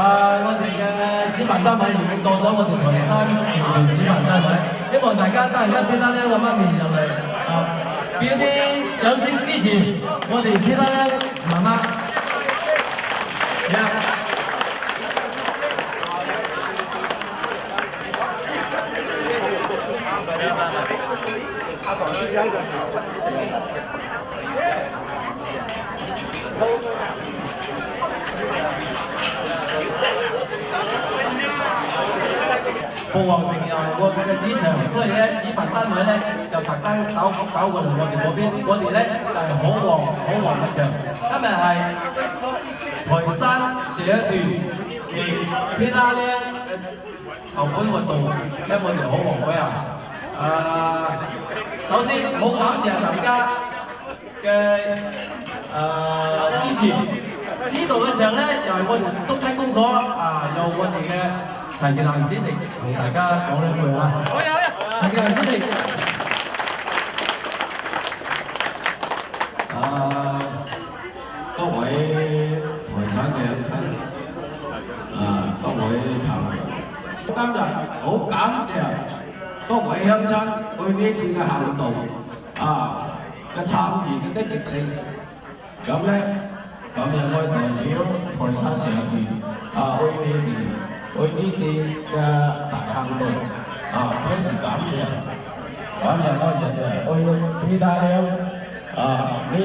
我哋嘅主辦單位已經到咗我哋台山橋主辦單位，希望大家得閒一邊啦，我媽咪入嚟俾啲掌聲支持我哋其他咧媽媽。鳳凰城又係我哋嘅主場，所以咧主辦單位咧就特登搞過嚟我哋嗰邊，我哋咧就係好旺嘅場。今日係台山社團暨偏拉靚籌款活動，因為我哋好旺嗰日。首先好感謝大家嘅支持。呢度嘅場咧又係我哋督親公所由我哋嘅陳健蘭主席同大家講兩句啊！陳健蘭主席，各位台山嘅鄉親，各位朋友，今日好感謝各位鄉親對呢次嘅行動嘅參與嘅積極性，咁咧。咁我代表台山社團為呢啲嘅大行動表示感謝。咁我哋為其他咧呢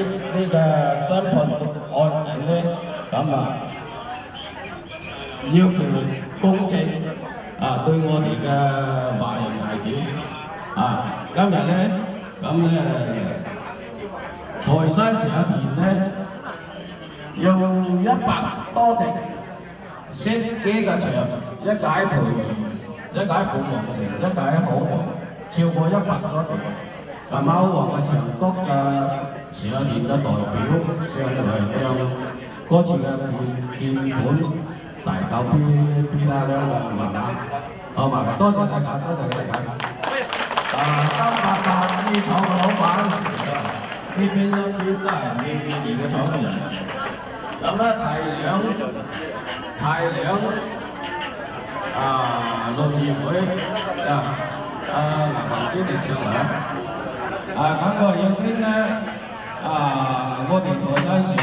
個身份案件咧，要求公正對我哋嘅華人孩子今日咧台山社團咧。用100多席設幾個場，一解台語，一解鳳凰城，一解好旺，超過100多席。咁好旺嘅場，各嘅社團嘅代表上來將嗰次嘅捐款大交俾大家媽媽，好嘛？多謝大家，多謝大家。388呢廠嘅老闆，呢邊都係你嘅廠嘅人。咁咧太良農業會彭主席上嚟咁我要聽咧我哋台山社團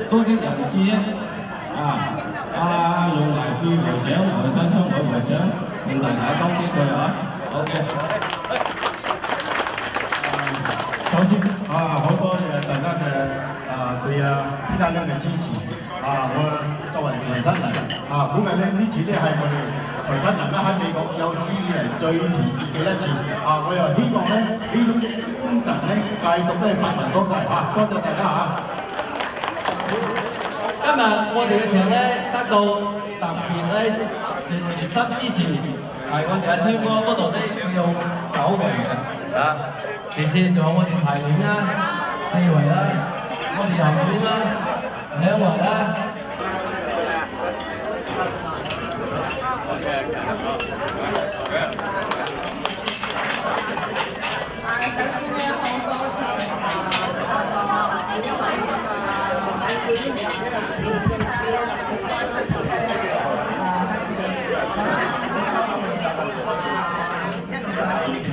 組織人之一容懷飛會長，台山商會會長，同大家講幾句OK。首先好多謝大家嘅對偏拉靚嘅支持我作為台山人估計咧呢次咧係我哋台山人喺美國有史以嚟最團結嘅一次我又希望咧呢種精神咧繼續都係百年多大多謝大家今日我哋嘅場咧得到特別咧熱心支持，係我哋阿昌哥嗰度咧有9位嘅其次仲有我哋排練啦，4位啦，我哋入院啦，2位啦。首先咧，好多謝每一位支持偏拉靚、關心偏拉靚嘅一路嘅支持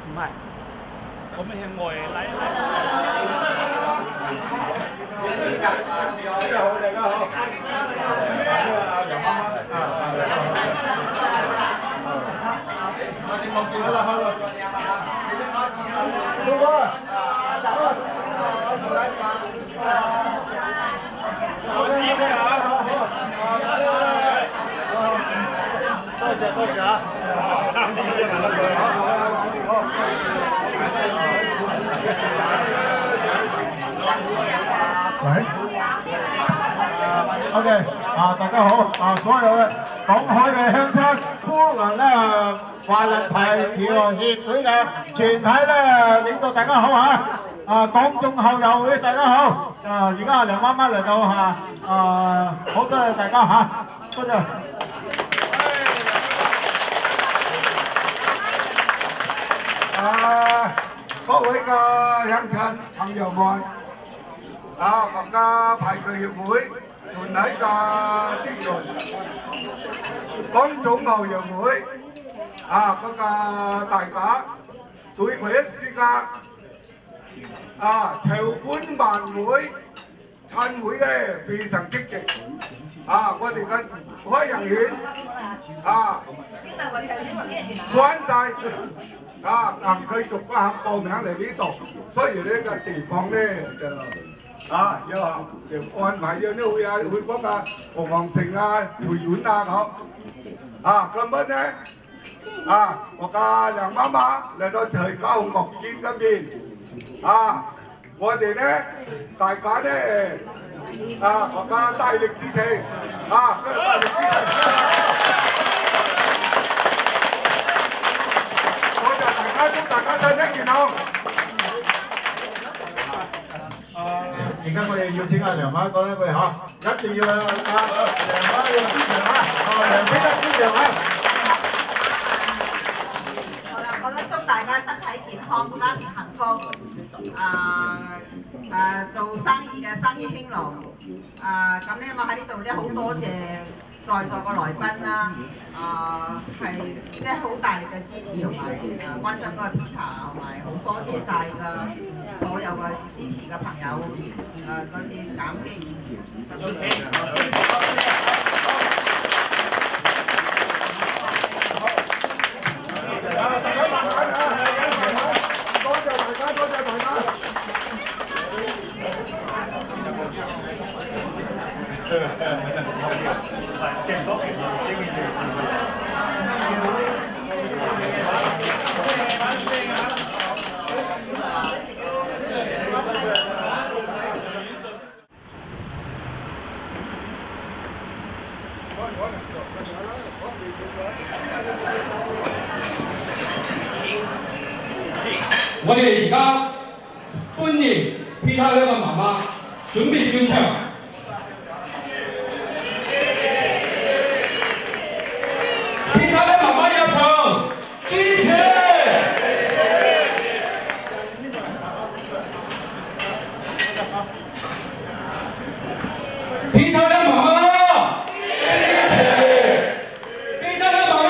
同埋。咁嘅外禮。謝啊！生意一萬粒佢好。喂，OK，大家好，所有嘅廣海嘅鄉親，姑娘咧，華人排球協會嘅全體咧領導大家好嚇，廣眾校友會大家好，而家梁媽媽嚟到嚇，好多謝大家嚇，多謝。各位嘅鄉親朋友們，國家排球協會全體嘅職員，廣眾校友會嗰個大家對佢一時間籌款晚會參會嘅非常積極，我哋嘅開人員關晒。佢逐個客報名嚟呢度，所以呢個地方咧就安排咗呢會幫鳳凰城培園咁樣咧我嘅梁媽媽嚟到徐家豪樂園嗰邊我哋咧大家咧國家大力支持祝大家身體健康。而家我哋要請阿梁媽講一句一定要梁媽要支持梁非得支持好啦，我都祝大家身體健康，家庭幸福，做生意嘅生意興隆。咁咧，我喺呢度咧好多謝在座嘅來賓啦。係即係好大力嘅支持同埋關心嗰個 Peter， 同埋好多謝晒㗎所有嘅支持嘅朋友，再次感激。我哋而家歡迎 Peter 呢個媽媽準備轉場。Peter 呢媽媽入場，支持。Peter 呢媽媽，支持。Peter 呢媽媽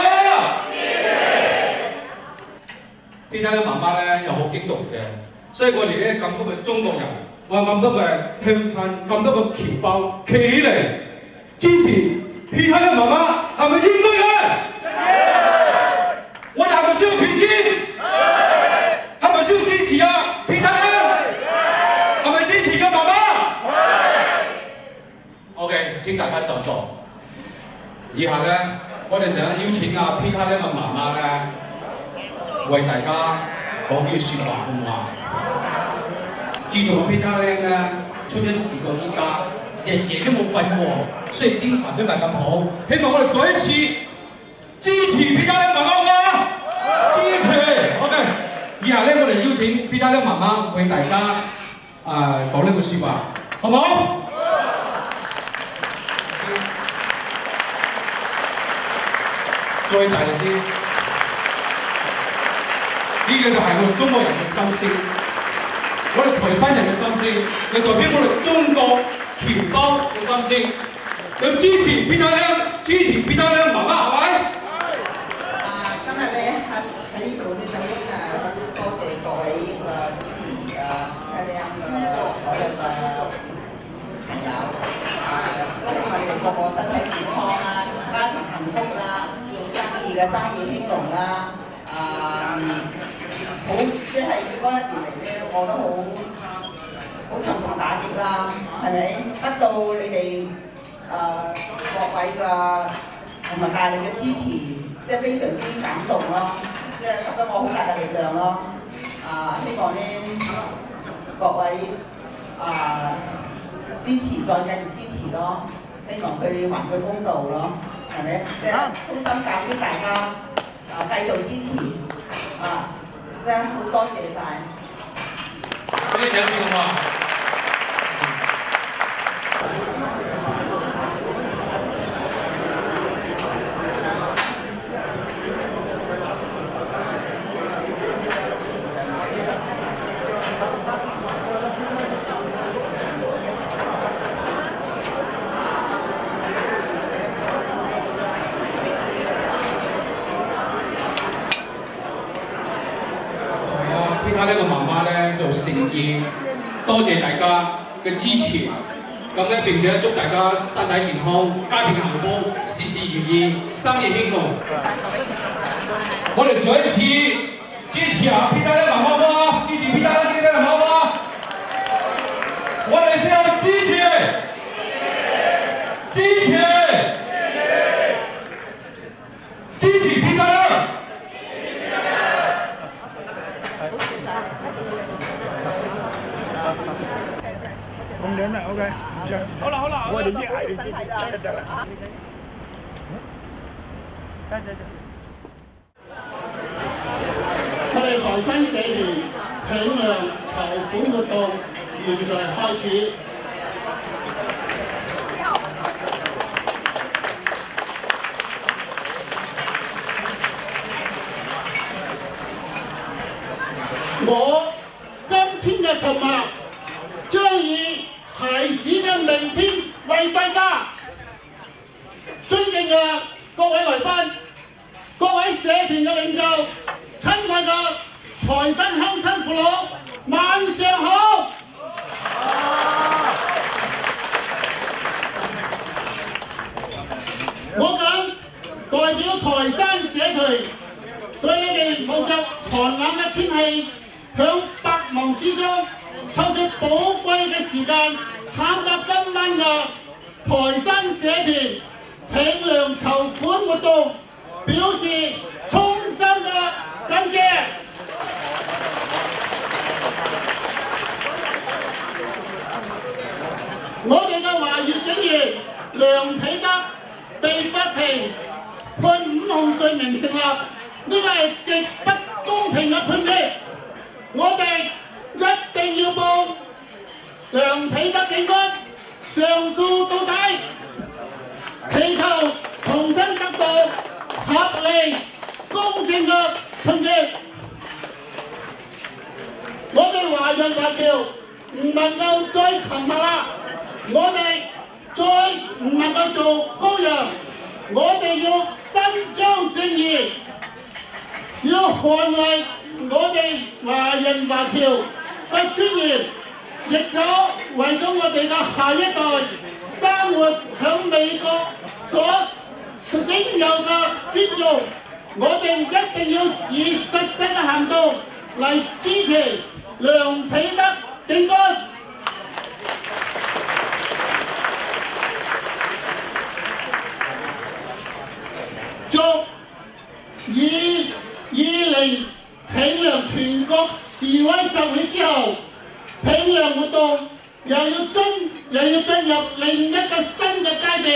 ，Peter 呢媽媽咧又好激動嘅，所以我哋咧咁多嘅中國人，我咁多嘅鄉親，咁多個僑胞企起嚟支持 Peter 呢媽媽，係咪應該嘅？我哋係咪需要團結？係咪需要支持啊 ？Peter 呢？係咪支持嘅媽媽？OK， 請大家就座。以下咧，我哋想邀請阿 Peter 呢個媽媽咧，為大家講句説話咁話。自從 Peter 咧出咗事到依家，日夜都冇瞓過，雖然精神都唔係咁好。希望我哋再一次支持 Peter 呢媽媽喎，支持。OK， 以下咧我哋邀請 Peter 呢媽媽為大家講呢句説話，好唔好？再大力啲，呢個就係我哋中國人嘅心聲，我哋台山人嘅心聲，又代表我哋中國僑胞嘅心聲。要支持 Peter 呢，支持 Peter 呢媽媽係咪？今日咧喺呢度咧，首先多謝各位嘅支持Peter呢嘅所有嘅朋友，都希望你哋個個身體健康啦，家庭幸福啦。嘅生意興隆啦，好即係嗰一年嚟咧，我都好沉重打擊啦，係咪？得到你哋各位嘅同埋大力嘅支持，即係非常之感動咯，即係給咗我好大嘅力量咯。希望呢各位支持，再繼續支持咯，希望佢還佢公道咯，係咪？即係衷心感激大家繼續支持真係好多謝晒。俾啲掌聲好嘛？Peter 呢個媽媽咧就誠意多謝大家嘅支持，咁咧並且祝大家身體健康、家庭幸福、事事如意、生意興隆。我哋再一次支持下 Peter 呢個媽媽好唔好啊？支持 Peter 呢個好唔好啊？我哋先要支持，支持，支持 Peter 啦！紅點啦 ，OK， 唔使。好啦，我哋已經嗌你支持，得啦。我哋台山社團響亮籌款活動現在開始。我今天嘅籌碼將以孩子嘅明天為代價。尊敬嘅各位來賓、各位社團嘅領袖、親愛嘅台山鄉親父老，晚上好！我謹代表台山社團，對你哋冒着寒冷嘅天氣，響百忙之中抽出寶貴嘅時間參加今晚嘅台山社團慶良籌款活動，表示衷心嘅感謝。我哋嘅華裔警員梁彼得被法庭判5項罪名成立，呢個係極不公平嘅判決。我哋一定要幫梁彼得警官上訴到底，祈求重新得到合理公正嘅判決。我哋華人華僑唔能夠再沉默啦，我哋再唔能夠做羔羊，我哋要伸張正義，要捍衛我哋華人華僑嘅尊嚴，亦咗為咗我哋嘅下一代生活響美國所應有嘅尊重，我哋一定要以實際嘅行動嚟支持梁彼得警官。祝2020慶良全國示威集會之後，慶良活動又要進入另一個新嘅階段。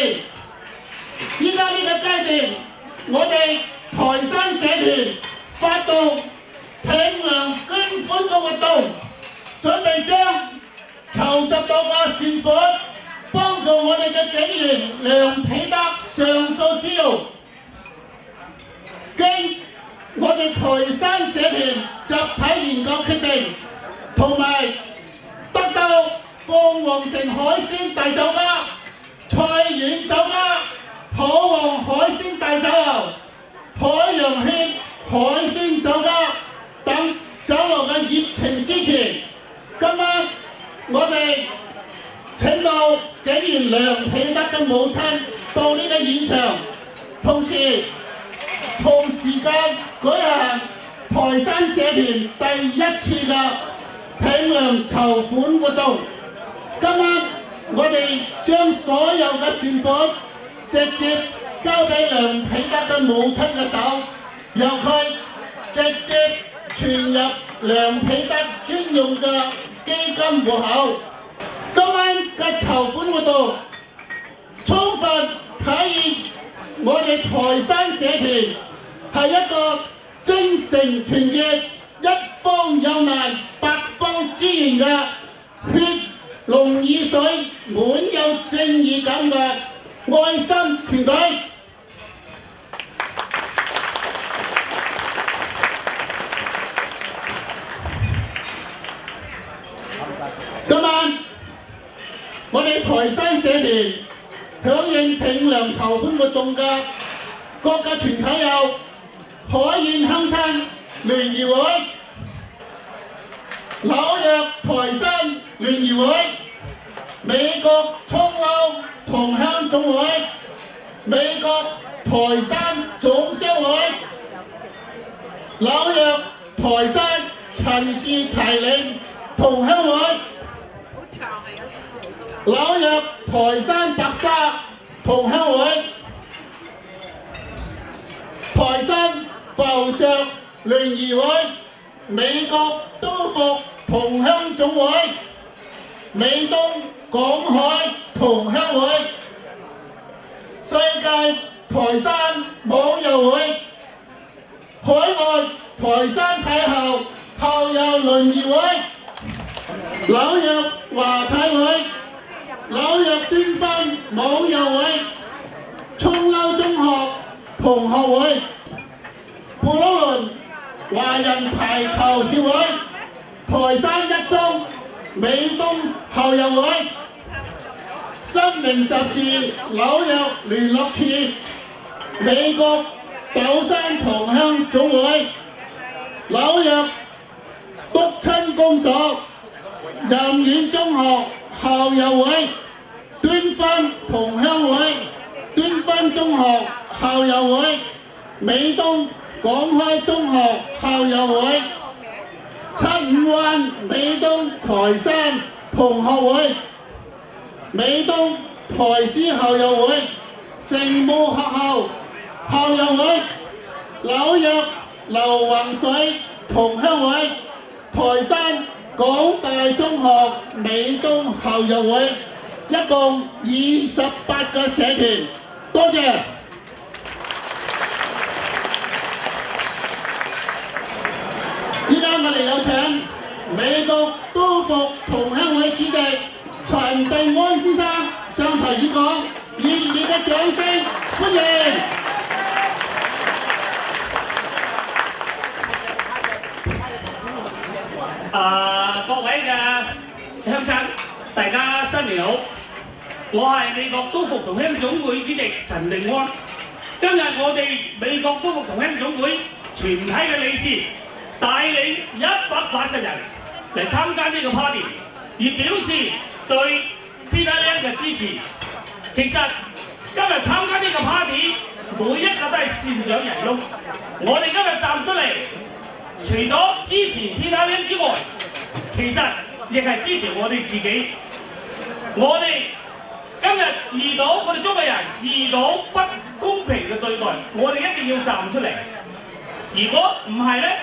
依家呢個階段，我哋台山社團發動慶良捐款嘅活動，準備將籌集到嘅善款幫助我哋嘅警員梁彼得上訴之用。經我哋台山社團集體研究決定，同埋得到鳳凰城海鮮大酒家、菜園酒家、普皇海鮮大酒樓、海洋軒海鮮酒家等酒樓嘅熱情支持。今晚我哋請到警員梁彼得嘅母親到呢個現場，同時間舉行台山社團第一次嘅慶良籌款活動。今晚我哋將所有嘅善款直接交俾梁彼得嘅母親嘅手，由佢直接存入梁彼得專用嘅基金戶口。今晚嘅籌款活動充分體現我哋台山社團係一個精誠團結、一方有難八方支援嘅血濃於水、滿有正義感嘅愛心團隊。今晚我哋台山社團響應挺糧籌款活動嘅各個團體有海燕鄉親聯誼會、紐約台山聯誼會、美國涌撈同鄉總會、美國台山總商會、紐約台山陳氏提領同鄉會、紐約台山白沙同鄉會、台山浮石聯誼會、美國都復同鄉總會、美東港海同鄉會、世界台山網友會、海外台山體校校友聯誼會、紐約華體會、紐約端分網友會、涌撈中學同學會、布魯倫華人排球協會、台山一中美東校友會、新明雜誌紐約聯絡處、美國斗山同鄉總會、紐約督親公所、任苑中學校友會、端分同鄉會、端分中學校友會、美東廣開中學校友會、七五灣美東台山同學會、美東台師校友會、聖母學校校友會、紐約流橫水同鄉會、台山港大中學美東校友會，一共28個社團，多謝。依家我哋有請美國都復同鄉會主席陳定安先生上台演講，熱烈嘅掌聲歡迎。各位嘅鄉親，大家新年好！我係美國都復同鄉總會主席陳定安。今日我哋美國都復同鄉總會全體嘅理事帶領180人嚟參加呢個 party， 而表示對 Peter Lam 嘅支持。其實今日參加呢個 party， 每一個都係善長仁翁。我哋今日站出嚟，除咗支持 Peter Lam 之外，其實亦係支持我哋自己。我哋今日遇到我哋中國人遇到不公平嘅對待，我哋一定要站出嚟。如果唔係咧，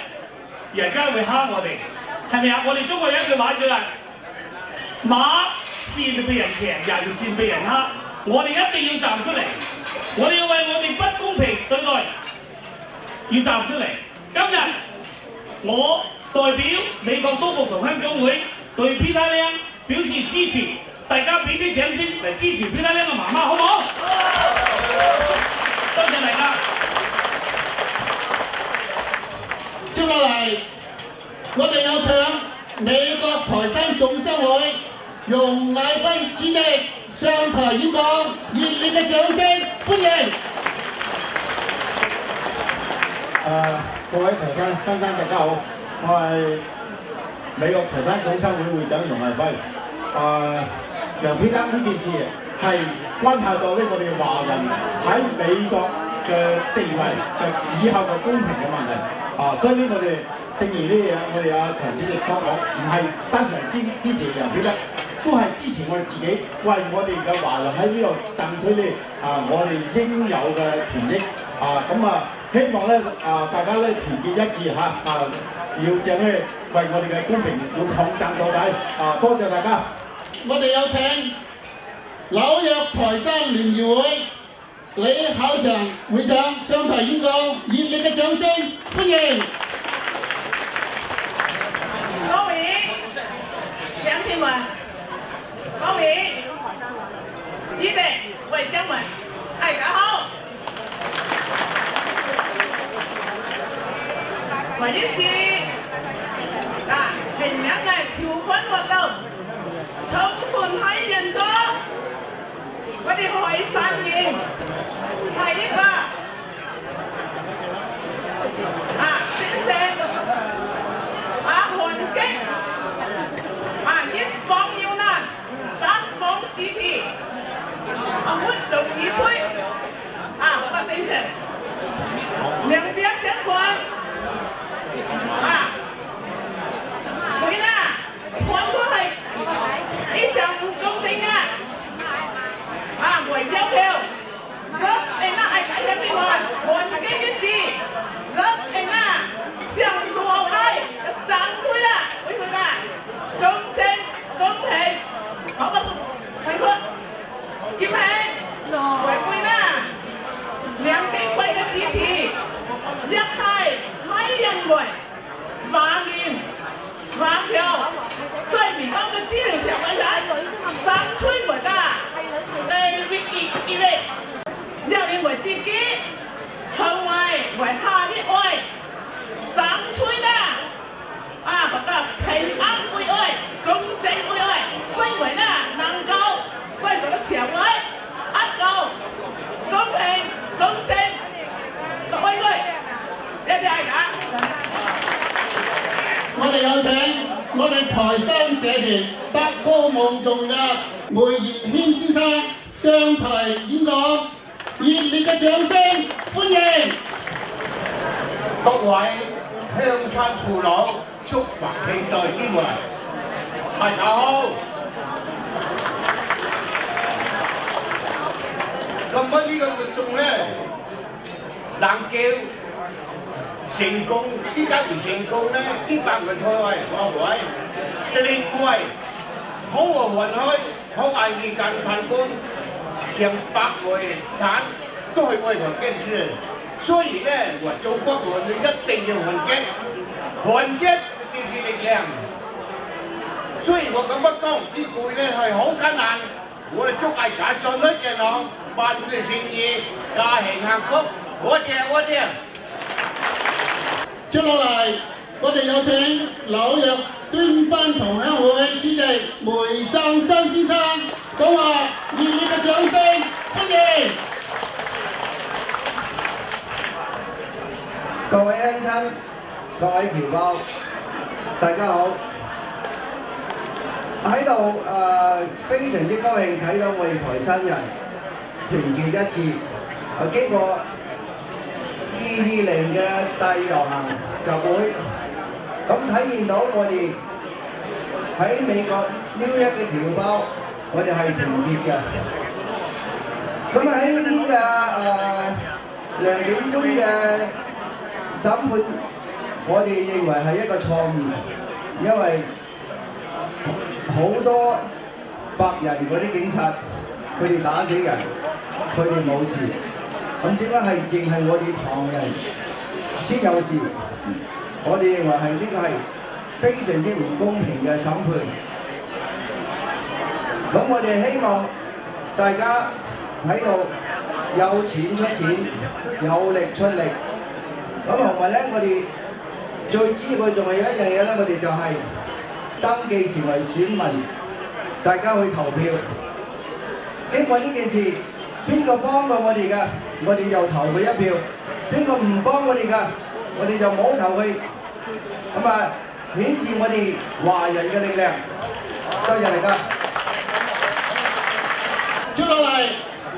人家會蝦我哋，係咪啊？我哋中國有一句話叫啊，馬善被人騎，人善被人蝦。我哋一定要站出嚟，我哋要為我哋不公平對待要站出嚟。今日我代表美國都復同鄉總會對 Peter Lam 表示支持，大家俾啲掌聲嚟支持 Peter Lam 嘅媽媽，好唔好？多謝大家。接落嚟，我哋有請美國台山總商會容乃輝主席上台演講，熱烈嘅掌聲歡迎。各位台山鄉親大家好，我係美國台山總商會會長容乃輝。梁彼得呢件事係關係到呢我哋華人喺美國嘅地位嘅以後嘅公平嘅問題。所以呢，我哋正如呢嘢，我哋阿陳主席所講，唔係單純支持梁彼得，都係支持我哋自己，為我哋嘅華人喺呢度爭取呢我哋應有嘅權益咁希望咧大家咧團結一致要正咧為我哋嘅公平要抗爭到底多謝大家。我哋有請紐約台山聯誼會李孝祥會長上台演講，熱烈嘅掌聲歡迎！各位鄉親們，各位主席、會長們，大家好！我呢次慶祝嘅籌款活動，充分體現咗我哋海山縣係一個先生團結一方要難，單方支持，活動易衰我嘅精神，兩邊相關佢呢看出係非常唔公正為有票，rất anh ai cả dân đi ngoài, một cái nhất trí, rất anh xem phù hợp đây, chẳng thôi là, quý vị là công chính, công bình, họ có thành thuật, kim hệ, với quý là两cái quay cái支持，一係喺人為萬年萬票，最唔多嘅資料上嘅人，爭取唔得。意味你認為自己行為為下一位爭取啦嗰個平安為愛、公正為愛，所以為能夠為嗰個社會一個公平、公正嘅為愛，一啲係㗎。我哋有請我哋台山社團德高望重嘅梅賢軒先生上台演講，熱烈嘅掌聲歡迎！各位鄉親父老、叔伯兄弟姊妹，大家好！咁呢個活動咧，能叫成功，點解唔成功咧？啲百萬台位各位，另外好和運開，好愛意間貧官。上百位坦都係為環境嘅，所以咧話做國運你一定要團結便是力量。雖然我咁樣講，呢句咧係好艱難，我哋祝大家順利健康，萬事勝意，家庭幸福。我哋。接落嚟，我哋有請紐約端班同鄉會主席梅贊生先生講話，熱烈嘅掌聲歡迎！各位鄉親、各位僑胞，大家好！喺度非常之高興睇到我哋台山人團結一致，經過220嘅大遊行集會，咁體現到我哋喺美國紐約嘅僑胞，我哋係團結嘅。咁喺呢啲梁警官嘅審判，我哋認為係一個錯誤，因為好多白人嗰啲警察，佢哋打死人，佢哋冇事。咁點解係淨係我哋唐人先有事？我哋認為係呢個係非常之唔公平嘅審判。咁我哋希望大家喺度有錢出錢，有力出力。咁同埋咧，我哋最主要仲係有一樣嘢咧，我哋就係登記成為選民，大家去投票。經過呢件事，邊個幫過我哋嘅，我哋就投佢一票；邊個唔幫我哋嘅，我哋就冇投佢。咁顯示我哋華人嘅力量。多謝大家。接落嚟，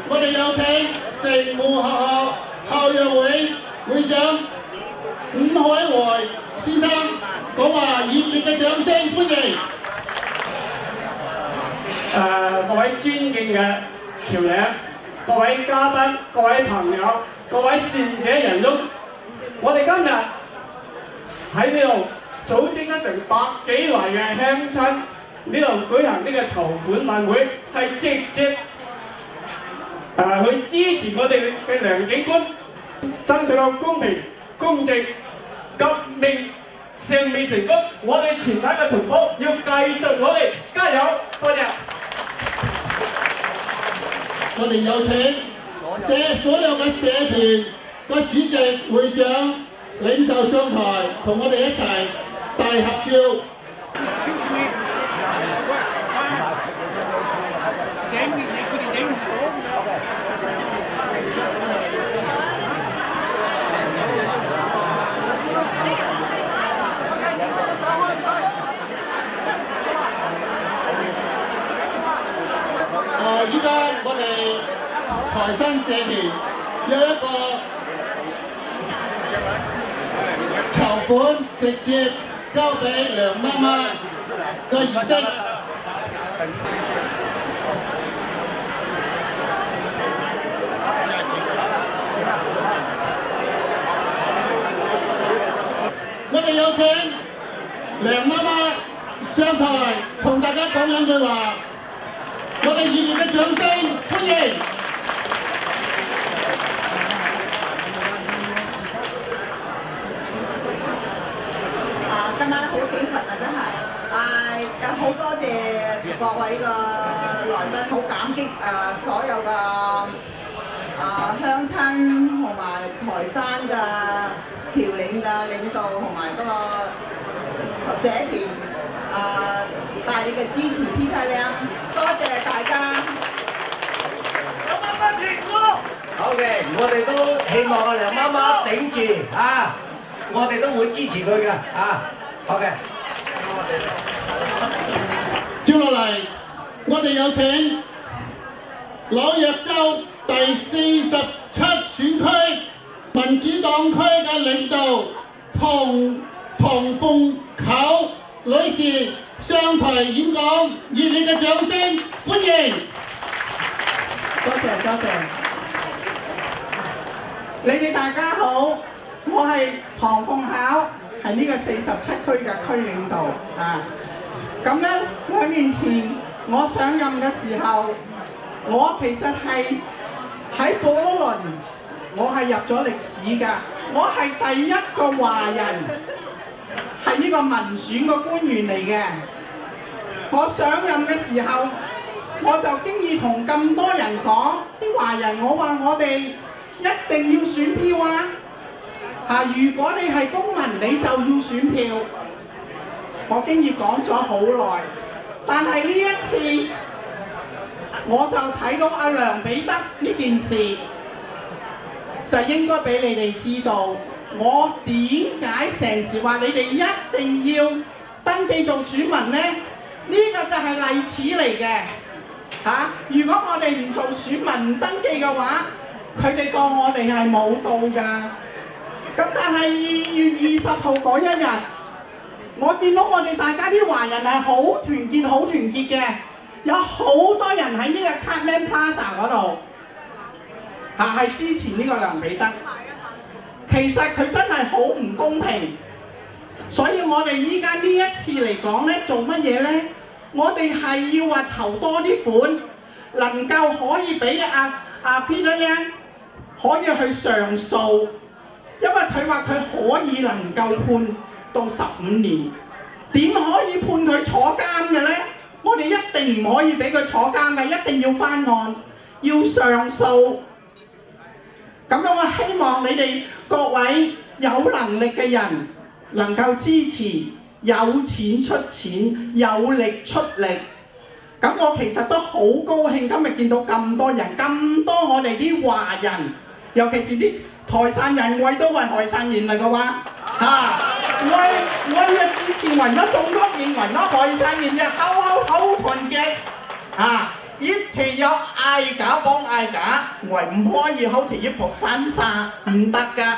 我哋有請城門學校校友會會長伍海懷先生講話，熱烈嘅掌聲歡迎！各位尊敬嘅僑領、各位嘉賓、各位朋友、各位善者人翁，我哋今日喺呢度組織咗成100幾圍嘅鄉親呢度舉行呢個籌款晚會，係直接去支持我哋嘅梁警官，爭取到公平、公正、革命勝美成功。我哋全體嘅同胞要繼續努力，加油！多謝。我哋有請所有嘅社團嘅主席、會長、領袖上台，同我哋一齊大合照。依家我哋台山社團有一個籌款直接交俾梁媽媽嘅儀式。我哋有請梁媽媽上台同大家講兩句話。我哋熱烈嘅掌聲歡迎！今晚好興奮啊！真係，有好多謝各位嘅來賓，好感激所有嘅鄉親同埋台山嘅僑領嘅領導同埋嗰個社團大力嘅支持 Peter 梁，多謝大家。好嘅，我哋都希望阿梁媽媽頂住啊！我哋都會支持佢嘅啊！好嘅。接落嚟，我哋有請紐約州第47選區民主黨區嘅領導唐鳳巧女士上台演講，熱烈嘅掌聲歡迎！多謝多謝，你哋大家好，我係唐鳳巧，係呢個47區嘅區領導啊。咁咧2年前我上任嘅時候，我其實係喺保倫，我係入咗歷史㗎，我係第一個華人，係呢個民選嘅官員嚟嘅。我上任嘅時候，我就經已同咁多人講，啲華人我話我哋一定要選票啊！如果你係公民，你就要選票。我經已講咗好耐，但係呢一次，我就睇到阿梁彼得呢件事，就應該俾你哋知道，我點解成時話你哋一定要登記做選民呢？呢個就係例子嚟嘅。如果我哋唔做選民唔登記嘅話，佢哋當我哋係冇到㗎。咁但係2月20號嗰一日，我見到我哋大家啲華人係好團結、好團結嘅，有好多人喺呢個 Cartman Plaza 嗰度係支持呢個梁彼得。其實佢真係好唔公平，所以我哋依家呢一次嚟講咧，做乜嘢咧？我哋係要話籌多啲款，能夠可以俾阿 Peter 咧可以去上訴，因為佢話佢可以能夠判到15年，點可以判佢坐監嘅咧？我哋一定唔可以俾佢坐監嘅，一定要翻案，要上訴。咁樣我希望你哋各位有能力嘅人能夠支持。有錢出錢，有力出力。咁我其實都好高興，今日見到咁多人，咁多我哋啲華人，尤其是啲台山人，我都係台山人嚟嘅話，我要支持為咗中國人，為咗台山人嘅好團結，一齊有嗌假幫嗌假，我唔可以好似一盤散沙，唔得㗎，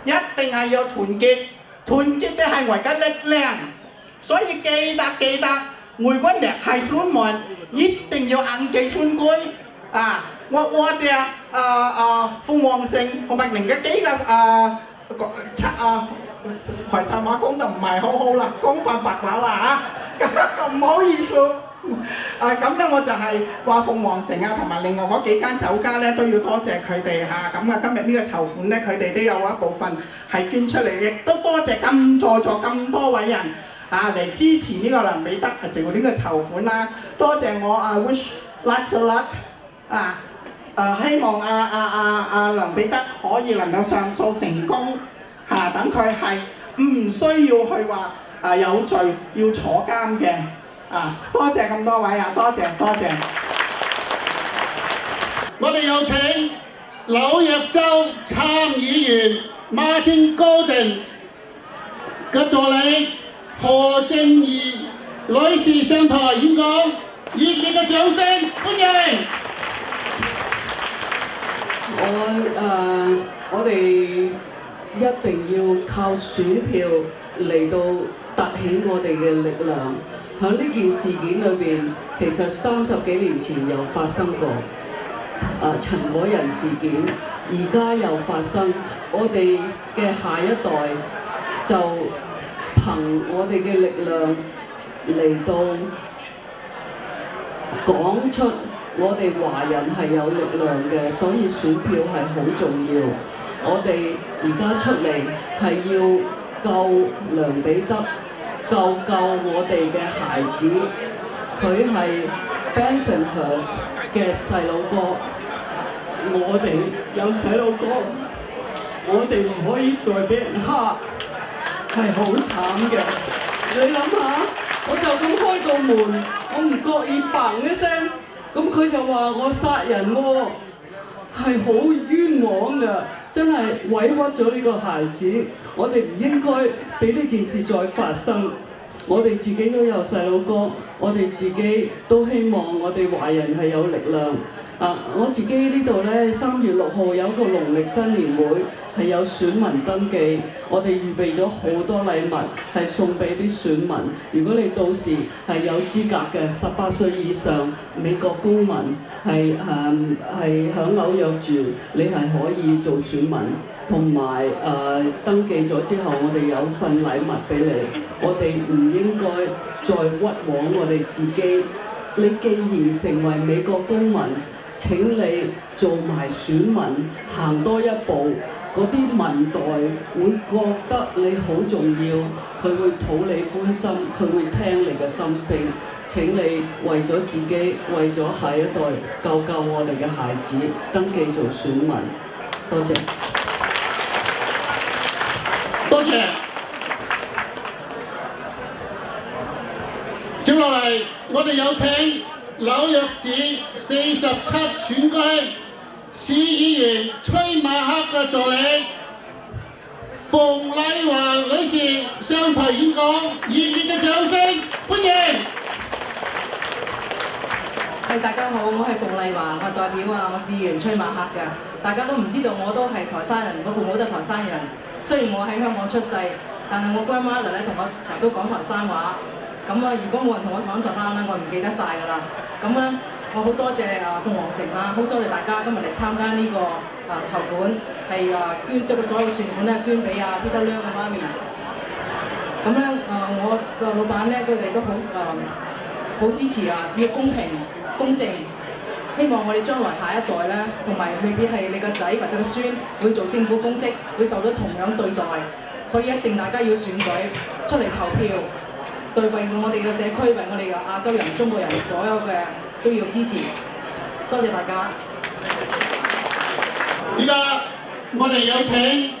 一定係有團結。團結的係為緊力量，所以記得每個人係選民一定要硬記選舉啊！我哋鳳凰城同埋另嘅幾個台山話講得唔係好好啦，講翻白話啦嚇，唔好意思。咁咧我就係話鳳凰城啊，同埋另外嗰幾間酒家咧都要多謝佢哋嚇。咁啊，今日呢個籌款咧，佢哋都有一部分係捐出嚟，亦都多謝在座咁多位人嚟支持呢個梁美德做呢個籌款啦。多謝我wish lots of luck 希望梁美德可以能夠上訴成功等佢係唔需要去話有罪要坐監嘅。多謝咁多位多謝。我哋有請紐約州參議員 Martin Golden 嘅助理何正儀女士上台演講，熱烈嘅掌聲歡迎。我哋一定要靠選票嚟到凸顯我哋嘅力量。喺呢件事件裏邊，其實30幾年前又發生過陳果仁事件，而家又發生。我哋嘅下一代就憑我哋嘅力量嚟到講出我哋華人係有力量嘅，所以選票係好重要。我哋而家出嚟係要救梁美德。救我哋嘅孩子，佢係 Bensonhurst 嘅細佬哥，我哋有細佬哥，我哋唔可以再俾人蝦，係好慘嘅。你諗下，我就咁開道門，我唔覺意嘭一聲，咁佢就話我殺人喎，係好冤枉㗎。真係委屈咗呢個孩子，我哋唔應該俾呢件事再發生。我哋自己都有細佬哥，我哋自己都希望我哋華人係有力量。我自己呢度呢，3月6號有一個農曆新年會，係有選民登記，我哋預備咗好多禮物係送俾啲選民。如果你到時係有資格嘅18歲以上美國公民，係響紐約住，你係可以做選民。同埋登記咗之後，我哋有份禮物俾你。我哋唔應該再屈枉我哋自己。你既然成為美國公民，請你做埋選民，行多一步，嗰啲民代會覺得你好重要，佢會討你歡心，佢會聽你嘅心聲。請你為咗自己，為咗下一代，救我哋嘅孩子，登記做選民。多謝。多謝。接落嚟，我哋有請紐約市47選區市議員崔馬克嘅助理馮麗華女士上台演講，熱烈嘅掌聲歡迎。大家好，我係馮麗華，我代表我市議員崔馬克嘅。大家都唔知道我都係台山人，我父母都係台山人。雖然我喺香港出世，但係我 grandmother 咧同我成日都講台山話。如果冇人同我講台山咧，我唔記得晒㗎啦。我好多謝鳳凰城啦，好多謝大家今日嚟參加呢個籌款，係捐將所有善款咧捐俾Peter Leung嘅媽咪。我個老闆咧，佢哋都好支持要公平公正。希望我哋將來下一代咧，同埋未必係你個仔或者個孫會做政府公職，會受到同樣對待。所以一定大家要選舉出嚟投票，對為我哋嘅社區，為我哋嘅亞洲人、中國人所有嘅都要支持。多謝大家。而家我哋有請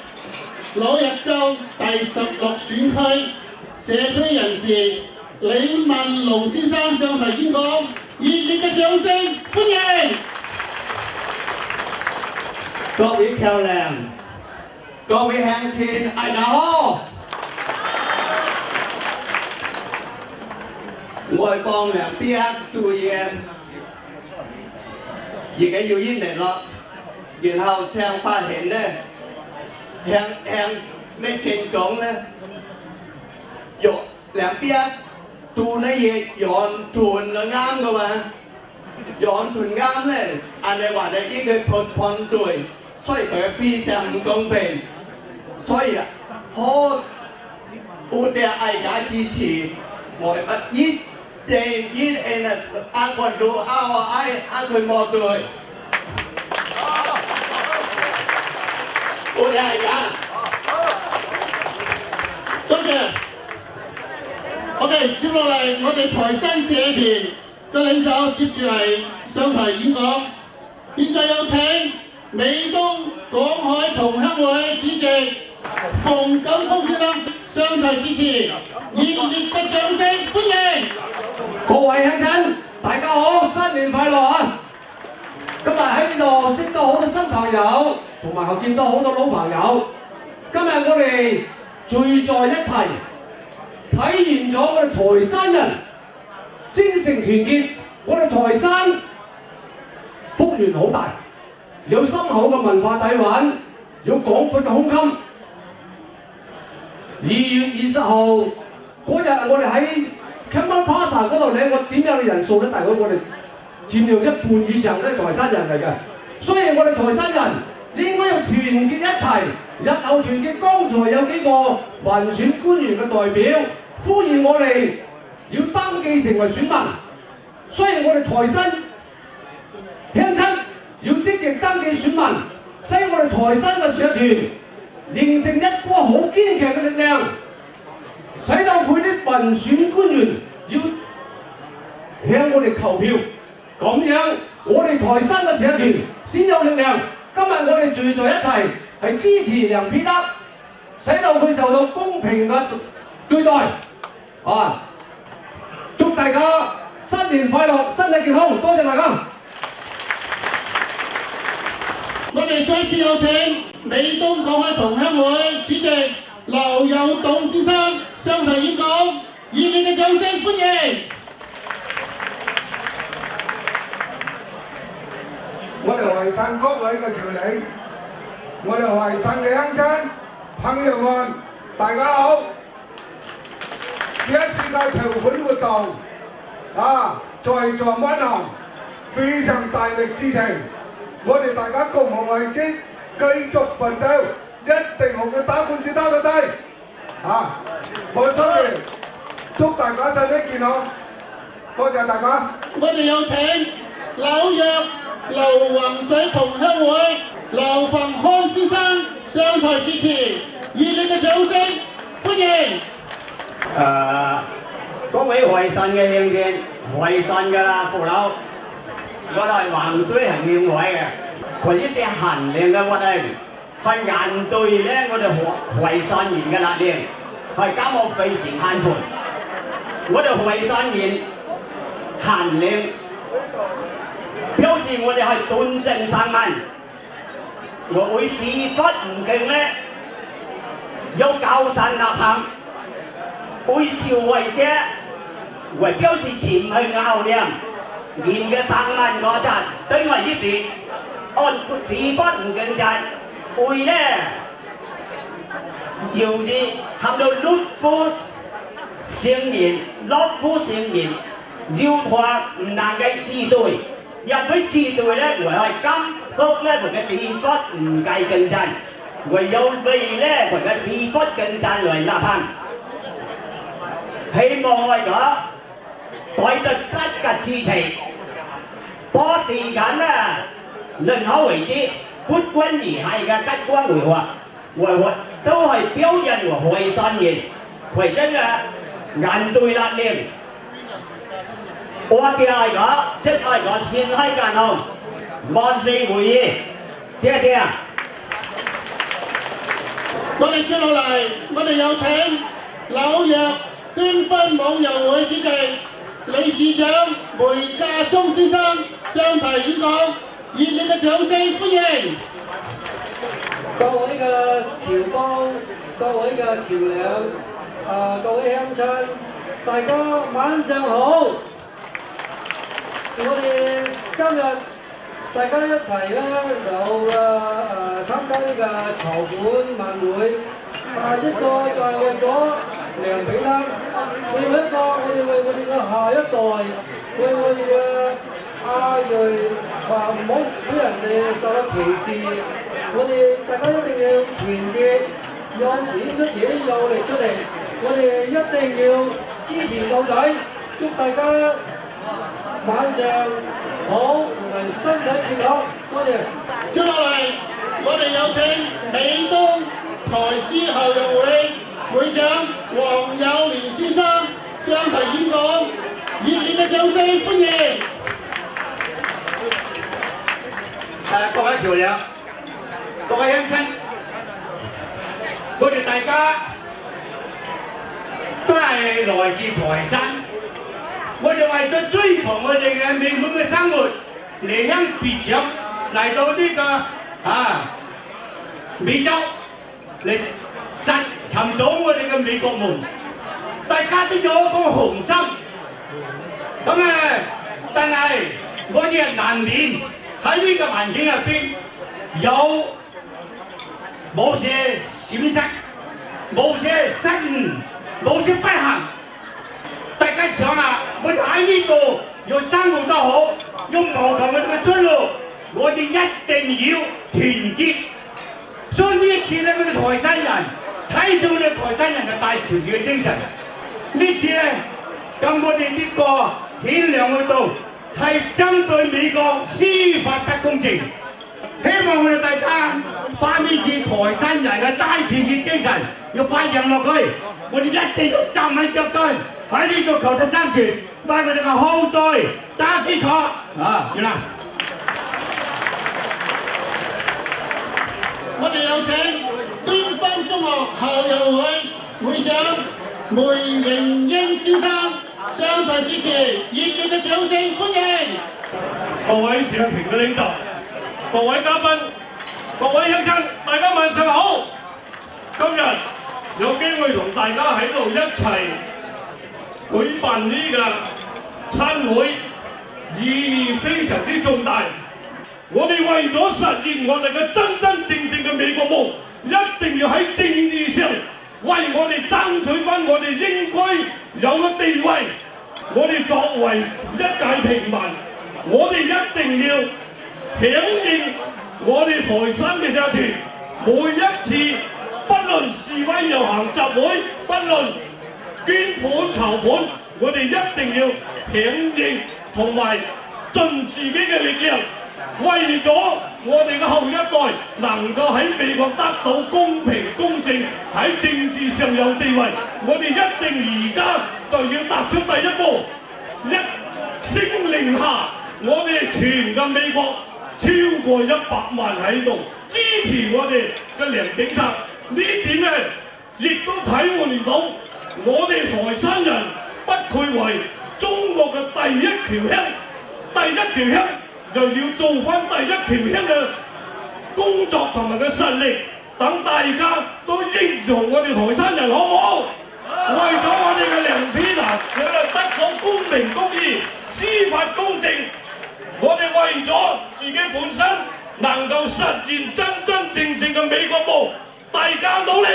紐約州第16選區社區人士李文龍先生上台演講，熱烈嘅掌聲歡迎。各位漂亮，各位鄉親，大家好。我係幫梁必克做嘢，而家要1年咯，然後上發現咧，向你情講咧，由梁必克到呢嘢養豚就啱噶嘛，養豚啱咧，人哋話你呢個判對，所以佢非常唔公平，所以好我哋大家支持，我哋一人按個度按佢冇對，我哋係咁。多謝。OK， 接落嚟我哋台山社團嘅領袖接住嚟上台演講。現在有請美東港海同鄉會主席馮錦峰先生上台致辭，熱烈嘅掌聲歡迎！各位鄉親，大家好，新年快樂啊！今日喺呢度識到好多新朋友，同埋見到好多老朋友。今日我哋聚在一齊，體現咗我哋台山人精誠團結。我哋台山幅員好大，有深厚嘅文化底蘊，有廣闊嘅胸襟。2月20號嗰日，我哋喺 Campbell Plaza 嗰度咧，我點樣嘅人數咧？大概我哋佔用1半以上咧，台山人嚟嘅。所以我哋台山人應該要團結一齊，日後團結。剛才有幾個民選官員嘅代表呼籲我哋要登記成為選民，所以我哋台山鄉親要積極登記選民，使我哋台山嘅社團形成一股好堅強嘅力量，使到佢啲民選官員要向我哋投票，咁樣我哋台山嘅社團先有力量。今日我哋聚在一齊係支持梁彼得，使到佢受到公平嘅對待。啊！祝大家新年快樂，身體健康，多謝大家。我哋再次有請美東港海同鄉會主席劉有棟先生上台演講，熱烈嘅掌聲歡迎！我哋淮山各位嘅僑領，我哋淮山嘅鄉親朋友們，大家好！這一次嘅籌款活動在座溫行非常大力支持，我哋大家共同為擊，繼續奮鬥，一定紅嘅打官司打到底。我新年祝大家身體健康，多謝大家。我哋有請紐約劉宏水同鄉會劉鳳康先生上台致辭，熱烈嘅掌聲歡迎！各位淮山嘅鄉親，淮山嘅父老，我哋橫水係縣委嘅，佢呢啲限量嘅活動係應對咧我哋淮山人嘅力量，係感覺非常幸福。我哋淮山人限量表示我哋係端正生民，我會事法唔敬咧，有高山立行。為朝為者，為表示前去拗量，人嘅生民嗰陣，對我呢事按事法唔敬制，會咧要啲含到律夫聖言，律夫聖言，要話唔能夠治對，因為治對咧，為係監督咧，為嘅事法唔計競爭，唯有為咧為嘅事法競爭來立行。希望我哋代得吉嘅支持，把時間咧輪口為之，不均而係嘅吉光回活，維活都係表現和淮山人，佢真嘅眼對力量。我哋係即係先開間行，萬事會議，聽唔聽啊？我哋接落嚟，我哋有請紐約端分網友會主席、理事長梅家忠先生上台演講，熱烈嘅掌聲歡迎！各位嘅僑胞、各位嘅僑領、各位鄉親，大家晚上好！我哋今日大家一齊咧有參加呢個籌款晚會，一個就係為咗良俾得，我哋一個我哋嘅下一代，為我哋嘅亞裔話唔好俾人哋受到歧視，我哋大家一定要團結，有錢出錢，有力出力，我哋一定要支持到底，祝大家晚上好同埋身體健康，多謝。接落嚟，我哋有請美東台師校友會會長黃友連先生上台演講，熱烈嘅掌聲歡迎！各位橋友、各位鄉親，我哋大家都係來自台山，我哋為咗追求我哋嘅美滿嘅生活，離鄉別井嚟到呢個美洲嚟實尋到我哋嘅美國夢，大家都有一個雄心，咁但係我哋難免喺呢個環境入邊有某些閃失、某些失誤、某些不幸。大家想下，我哋喺呢度要生活得好，要謀求我哋嘅出路，我哋一定要團結。所以呢一次咧，我哋台山人睇到我哋台山人嘅大團結嘅精神。呢次咧，咁我哋呢個顯亮去到係針對美國司法不公正，希望我哋大家把呢次台山人嘅大團結精神要發揚落去，我哋一定要站喺腳跟喺呢度求得生存，為我哋嘅後代打基礎。完啦！我哋有請端峰中學校友會會長梅榮英先生上台致辭，熱烈嘅掌聲歡迎！各位社評嘅領袖、各位嘉賓、各位鄉親，大家晚上好！今日有機會同大家喺度一齊舉辦呢個餐會，意義非常之重大。我哋為咗實現我哋嘅真真正正嘅美國夢，一定要喺政治上為我哋爭取翻我哋應該有嘅地位。我哋作為一介平民，我哋一定要響應我哋台山嘅社團，每一次不論示威遊行集會，不論捐款籌款，我哋一定要響應同埋盡自己嘅力量。為咗我哋嘅後一代能夠喺美國得到公平公正，喺政治上有地位，我哋一定而家就要踏出第一步，一聲令下，我哋全個美國超過100萬喺度支持我哋嘅梁警察，呢點呢亦都體會到我哋台山人不愧為中國嘅第一條鄉，第一條鄉。就要做翻第一條鄉嘅工作同埋嘅實力，等大家都認同我哋台山人，好唔好？為咗我哋嘅梁Peter，佢哋得到公平公義、司法公正，我哋為咗自己本身能夠實現真真正正嘅美國夢，大家努力，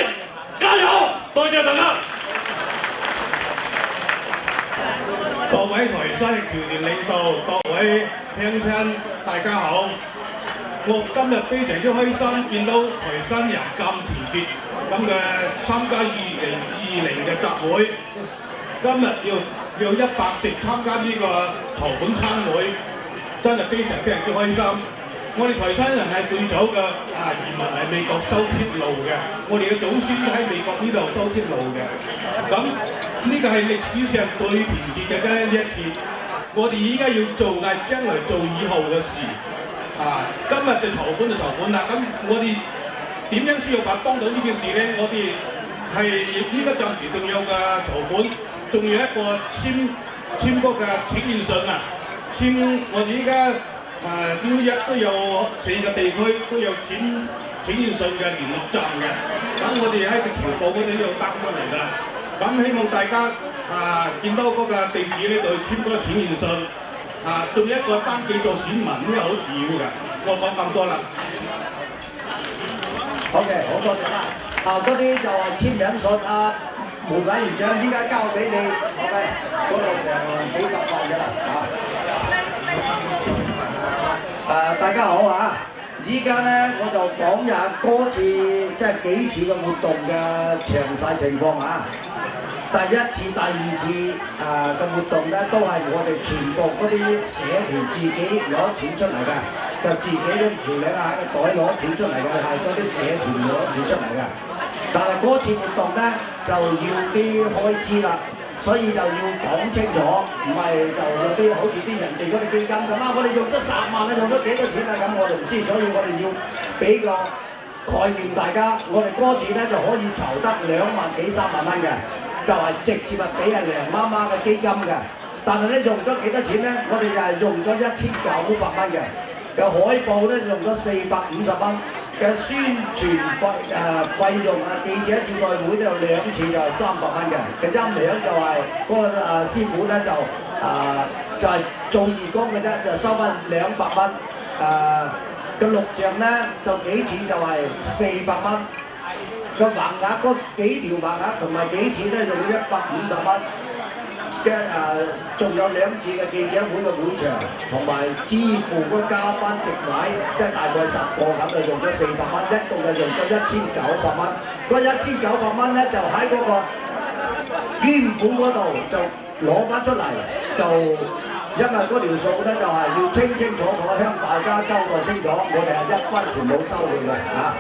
加油！多謝大家。各位台山嘅僑聯領袖，各位鄉親，大家好！我今日非常之開心，見到台山人咁團結，咁嘅參加2020嘅集會。今日要100席參加呢個籌款餐會，真係非常之開心。我哋台山人係最早嘅移民喺美國修鐵路嘅，我哋嘅祖先都喺美國呢度修鐵路嘅。咁呢個係歷史上最團結嘅一次。我哋依家要做嘅，將來做以後嘅事。今日就籌款啦。咁我哋點樣先要幫到呢件事咧？我哋係依家暫時仲有嘅籌款，仲有一個簽嗰個請願信啊！我哋依家紐約都有4個地區都有請願信嘅聯絡站嘅。咁我哋喺個僑報嗰度有登出嚟㗎。咁希望大家見到嗰個地址呢度簽嗰個請願信，仲有一個登記做選民呢個好重要嘅。我講咁多啦。好嘅，好多謝啦。嗰啲就簽名信門委員長依家交俾你，OK， 嗰度成幾百萬㗎啦大家好啊！依家咧我就講下嗰次即係幾次嘅活動嘅詳細情況啊！第一次、第二次嘅活動咧，都係我哋全部嗰啲社團自己攞錢出嚟嘅，就自己啲條領喺個袋攞錢出嚟嘅，係嗰啲社團攞錢出嚟嘅。但係嗰次活動咧就要啲開支啦，所以就要講清楚，唔係就有啲好似啲人哋嗰啲基金咁啊，我哋用咗10萬啊，用咗幾多錢啊咁，我哋唔知，所以我哋要俾個概念大家，我哋嗰次咧就可以籌得2萬幾3萬蚊嘅。就係直接俾阿梁媽媽嘅基金嘅，但係咧用咗幾多錢咧？我哋就係用咗1900蚊嘅，嘅海報咧用咗450蚊，嘅宣傳費用啊，記者招待會就2次就係300蚊嘅，嘅音響就係嗰個師傅咧就係做義工嘅啫，就收翻200蚊，嘅錄像咧就幾次就係400蚊。個橫額嗰幾條橫額同埋幾次咧用150蚊嘅仲有2次嘅記者會嘅會場，同埋支付嗰嘉賓席位，即係大概10個咁就用咗400蚊，一共就用咗1900蚊。嗰1900蚊咧就喺嗰個捐款嗰度就攞翻出嚟，就因為嗰條數咧就係要清清楚楚向大家交代清楚，我哋係1分錢冇收佢嘅嚇。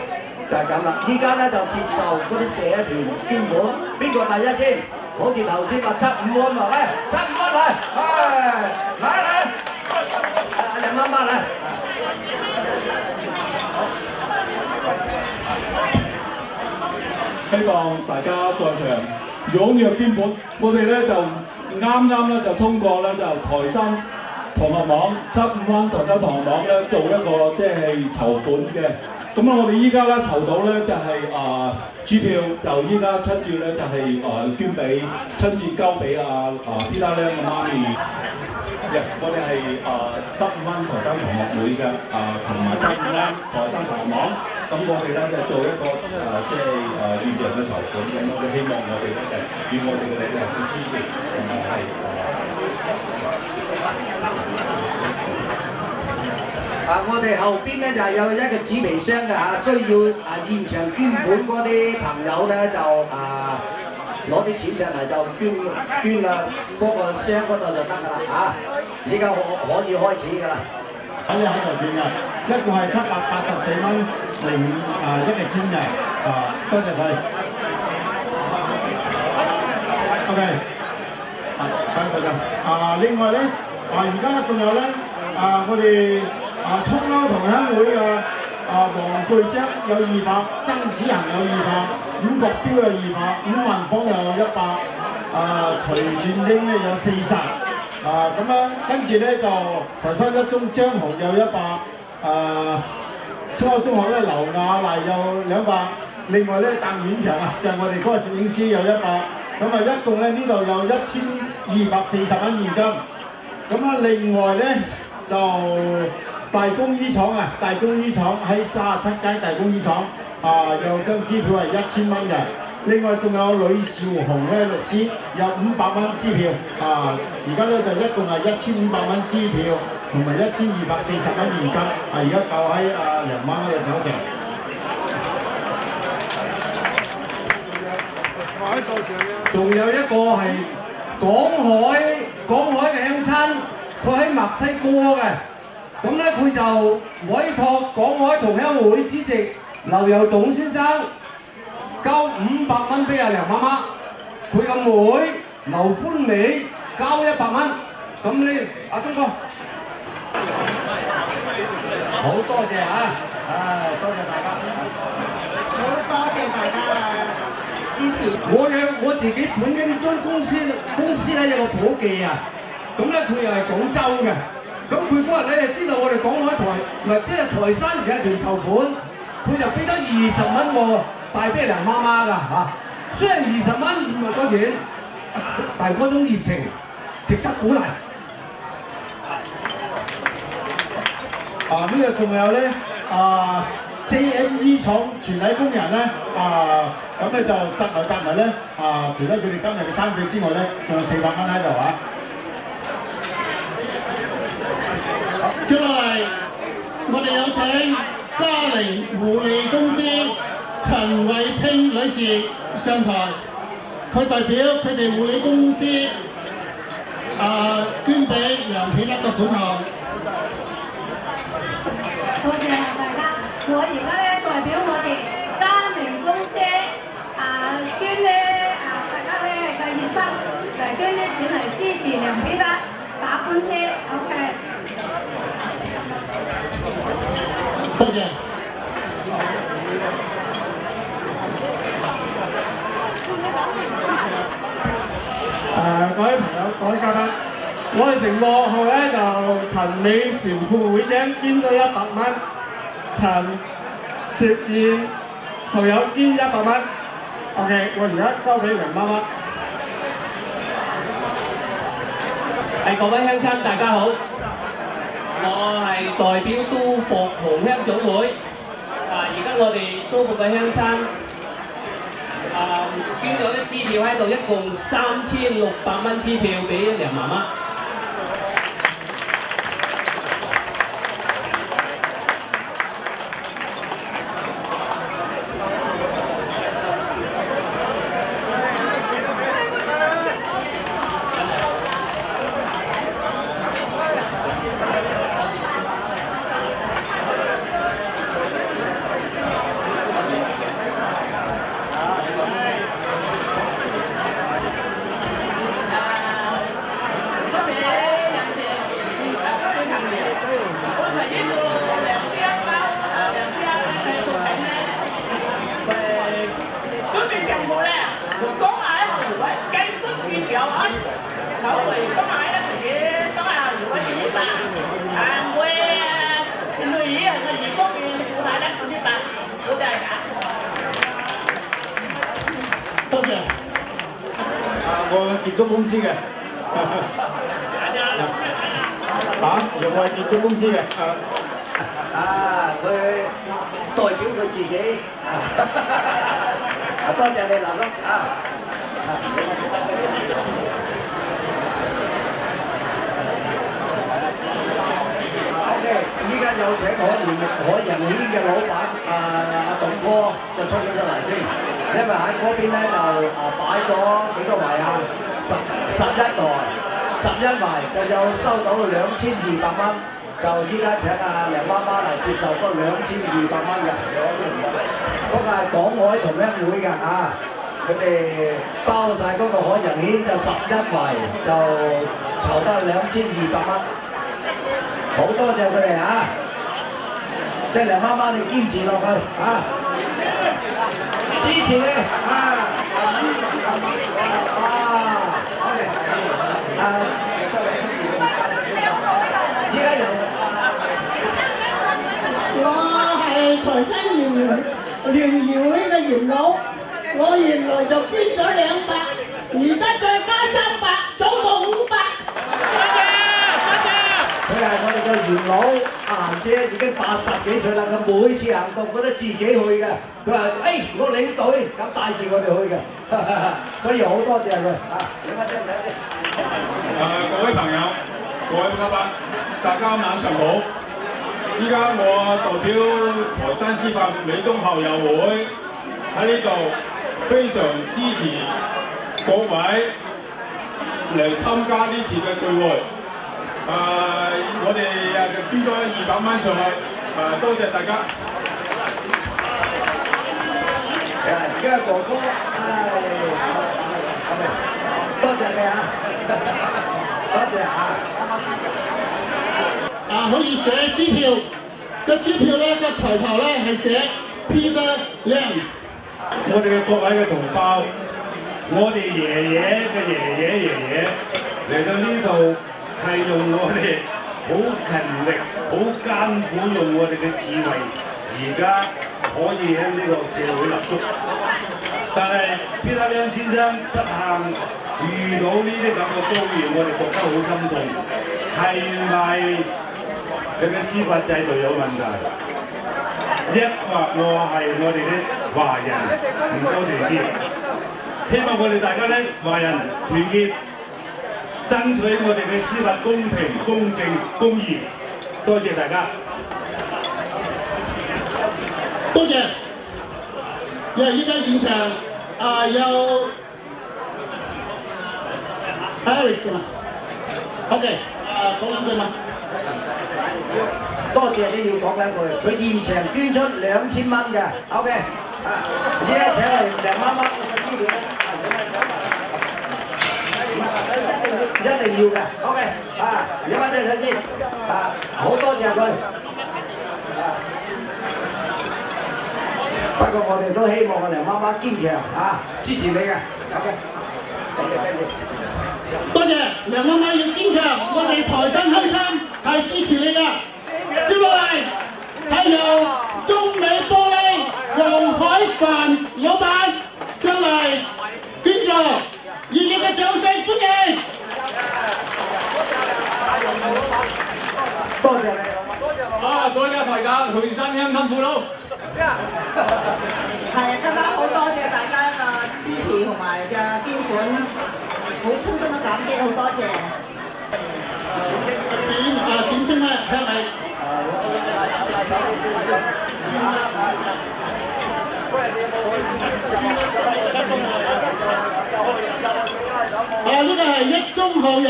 就係咁啦，依家咧就接受嗰啲社團捐款，邊個第一先？好似頭先話75蚊喎，嚟75蚊嚟，嚟，梁媽媽嚟。希望大家在場踴躍捐款，我哋咧就啱咧就通過咧就台山同學網75灣台山同學網咧做一個即係籌款嘅。咁啊，我哋依家咧籌到咧就係支票，就依家親注咧就係捐俾親自交俾Peter Lam 嘅媽咪。我哋係75灣台山同學會嘅同埋75灣台山同學網。咁我哋咧就做一個即係現場嘅籌款，咁我哋希望我哋咧就與我哋嘅理念去支持，同埋係我哋後邊咧就係有一個紙皮箱嘅嚇，需要現場捐款嗰啲朋友咧就攞啲錢上嚟就捐嗰個箱嗰度就得㗎啦嚇。而家可以開始㗎啦。喺度邊嘅，一共係784蚊1個簽嘅，多謝佢。OK， 感謝嘅。另外咧，而家仲有咧，我哋涌歐同鄉會嘅黃巨章有200，曾子恒有200，伍國標有200，伍文芳有100，徐轉英咧有40。咁樣跟住咧就台山一中張紅有100，涌歐中學咧劉亞麗有200，另外咧鄧婉強就係我哋嗰個攝影師有100，咁一共咧呢度有1240蚊現金。咁另外咧就大公衣廠喺37間大公衣廠有張支票係1000蚊嘅。另外仲有呂兆雄咧律師有500蚊支票，而家咧就一共係1500蚊支票，同埋1240蚊現金，而家夠喺梁媽媽嘅手上。仲有一個係港海嘅鄉親，佢喺墨西哥嘅，咁咧佢就委託港海同鄉會主席劉佑董先生。交500蚊俾阿梁媽媽，佢個妹劉歡美交100蚊，咁你阿忠哥，好多謝嚇，多謝大家，好多謝大家嘅支持。我自己本身將公司咧有個夥計咁咧佢又係廣州嘅，咁佢嗰日咧知道我哋港海台唔係即係台山社團籌款，佢就俾咗20蚊喎。帶俾梁媽媽㗎嚇，雖然20蚊唔係多錢，但係嗰種熱情值得鼓勵。呢度仲有咧JME 廠全體工人咧咁咧就集埋咧除咗佢哋今日嘅餐費之外咧，仲有400蚊喺度啊！接落嚟，我哋有請嘉寧護理公司陳慧萍女士上台，佢代表佢哋護理公司捐俾梁顯一個款項。多謝大家，我而家咧代表我哋嘉寧公司捐咧大家咧嘅熱心嚟捐啲錢嚟支持梁顯一打官司 ，OK。多謝。各位朋友、各位嘉賓，我哋成個號咧就陳美韶副會長捐咗100蚊，陳哲燕號友捐100蚊。OK， 我而家交俾梁媽媽。各位鄉親，大家好，我係代表都服同鄉總會。而家我哋都服嘅鄉親捐咗啲支票喺度，一共3600蚊支票俾梁媽媽。多謝。我建築公司嘅。又我係建築公司嘅。佢代表佢自己。多謝你劉叔OK， 依家有請可人軒嘅老闆董哥就出咗嚟先。因為喺嗰邊咧就擺咗幾多圍11圍，11圍就有收到2200蚊，就依家請梁媽媽嚟接受嗰2200蚊嘅，嗰個係港海同鄉會嘅佢哋包晒嗰個可人軒就11圍，就籌得2200蚊，好多謝佢哋即係梁媽媽你堅持落去支持你依家有我係台山聯誼會嘅元老，我原來就捐咗200，而家再加300，總共500。佢係我哋嘅元老，嫻姐已經80幾歲啦，佢每次行動覺得自己去嘅，佢話：我領隊咁帶住我哋去嘅，所以好多謝佢各位朋友、各位嘉賓，大家晚上好。依家我代表台山師範美東校友會喺呢度非常支持各位嚟參加呢次嘅聚會。我哋捐咗200蚊上去，多謝大家。而家哥哥，多謝你多謝可以寫支票，個支票咧個抬頭咧係寫 Peter Lam。我哋嘅各位嘅同胞，我哋爺爺嘅爺爺嚟到呢度。係用我哋好勤力、好艱苦，用我哋嘅智慧，而家可以喺呢個社會立足。但係Peter Lam先生不幸遇到呢啲咁嘅遭遇，我哋覺得好心痛。係咪佢嘅司法制度有問題？抑或係我哋啲好華人唔夠團結。希望我哋大家咧華人團結，爭取我哋嘅司法公平、公正、公義。多謝大家。多謝。因為依家現場有 Alex 嘛 ，OK， 講兩句嘛。多謝你要講兩句，佢現場捐出2000蚊嘅 ，OK， 而家請嚟梁媽媽嘅資料，一定要嘅 ，OK， 而家睇睇先，好多謝佢。不過我哋都希望我梁媽媽堅強支持你嘅 ，OK， 多謝梁媽媽要堅強，我哋台山鄉親係支持你嘅。接落嚟係由中美玻璃黃海帆老闆上嚟捐助，熱烈嘅掌聲歡迎！多謝你，多謝台家台山鄉親父老。係今晚好多謝大家嘅支持同埋嘅捐款，好衷心嘅感激，好多謝。點稱咧？向你。呢個係一中校友，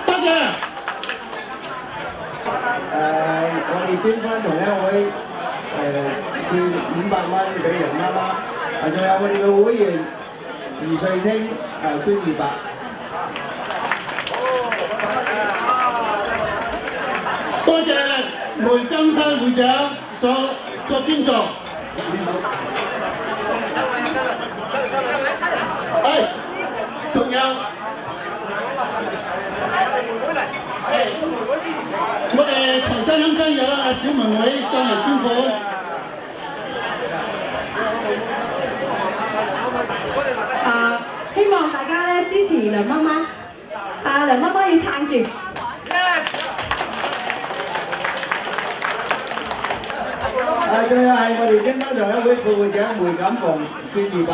多謝。我哋捐翻同鄉會捐500蚊俾楊媽媽，仲有我哋嘅會員余瑞清捐200。多謝梅增山會長所作捐助。仲有我哋台山鄉親有小妹妹上嚟捐款。希望大家咧支持梁媽媽，梁媽媽要撐住。仲有係我哋京東同鄉會副會長梅錦鳳捐200。